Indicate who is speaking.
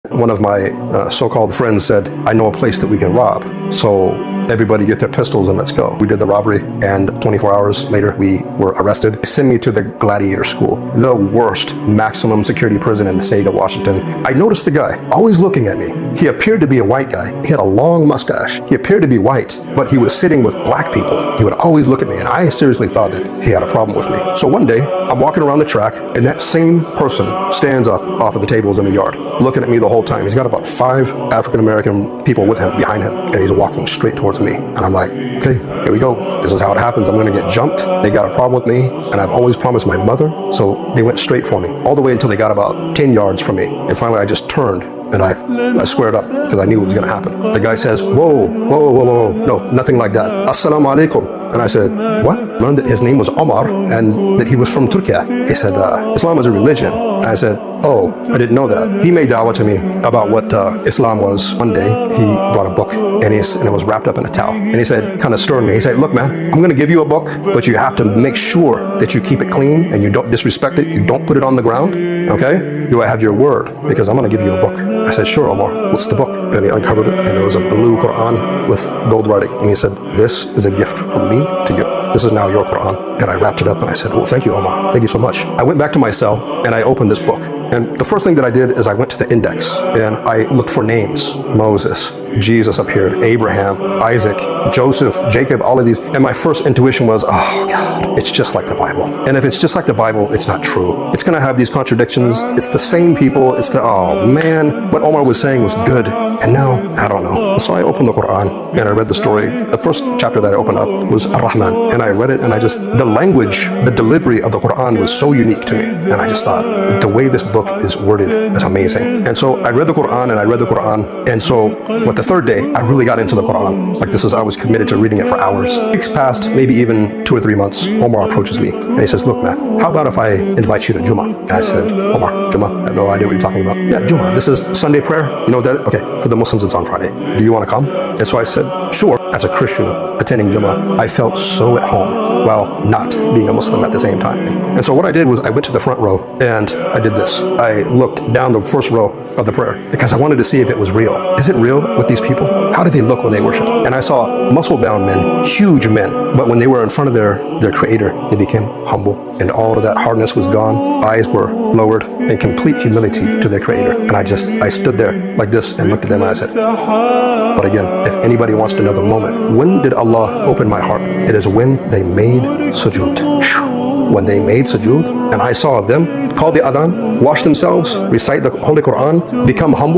Speaker 1: One of my so-called friends said, I know a place that we can rob. So everybody get their pistols and let's go. We did the robbery, and 24 hours later, we were arrested. They sent me to the Gladiator School, the worst maximum security prison in the state of Washington. I noticed the guy always looking at me. He appeared to be a white guy. He had a long mustache. He appeared to be white, but he was sitting with black people. He would always look at me, and I seriously thought that he had a problem with me. So one day, I'm walking around the track, and that same person stands up off of the tables in the yard, looking at me the whole time. He's got about 5 African-American people with him, behind him, and he's walking straight towards me. And I'm like, okay, here we go. This is how it happens. I'm gonna get jumped. They got a problem with me, and I've always promised my mother, so they went straight for me, all the way until they got about 10 yards from me. And finally, I just turned, and I squared up, because I knew it was gonna happen. The guy says, whoa, whoa, whoa, whoa, no, nothing like that. Assalamu alaikum. And I said, what? Learned that his name was Omar, and that he was from Turkey. He said, Islam is a religion. And I said, oh, I didn't know that. He made da'wah to me about what Islam was. One day, he brought a book, and it was wrapped up in a towel. And he said, kind of sterned me, he said, look, man, I'm gonna give you a book, but you have to make sure that you keep it clean, and you don't disrespect it, you don't put it on the ground, okay? Do I have your word? Because I'm gonna give you a book. I said, sure, Omar, what's the book? And he uncovered it, and it was a blue Quran with gold writing. And he said, this is a gift from me to you. This is now your Quran. And I wrapped it up, and I said, well, thank you, Omar. Thank you so much. I went back to my cell, and I opened this book. And the first thing that I did is I went to the index, and I looked for names. Moses, Jesus appeared, Abraham, Isaac, Joseph, Jacob, all of these. And my first intuition was, oh God, it's just like the Bible. And if it's just like the Bible, it's not true. It's gonna have these contradictions. It's the same people. Oh man, what Omar was saying was good. And now, I don't know. So I opened the Quran, and I read the story. The first chapter that I opened up was Ar-Rahman. And I read it, and the language, the delivery of the Quran was so unique to me. And I just thought, the way this book is worded is amazing. And so I read the Quran, and I read the Quran. And so, the third day, I really got into the Quran. I was committed to reading it for hours. Weeks passed, maybe even 2 or 3 months. Omar approaches me, and he says, look, man, how about if I invite you to Jummah? And I said, Omar, Jummah? I have no idea what you're talking about. Yeah, Jummah, this is Sunday prayer. You know that? Okay, for the Muslims, it's on Friday. Do you want to come? And so I said, sure. As a Christian attending Jummah, I felt so at home while not being a Muslim at the same time. And so what I did was I went to the front row, and I did this. I looked down the first row of the prayer because I wanted to see if it was real. Is it real with these people? How do they look when they worship? And I saw muscle-bound men, huge men, but when they were in front of their creator, they became humble, and all of that hardness was gone. Eyes were lowered in complete humility to their creator. And I stood there like this and looked at them, and I said, but again, if anybody wants to know the moment, when did Allah open my heart? It is when they made sujood. When they made sujood, and I saw them call the adhan, wash themselves, recite the Holy Quran, become humble.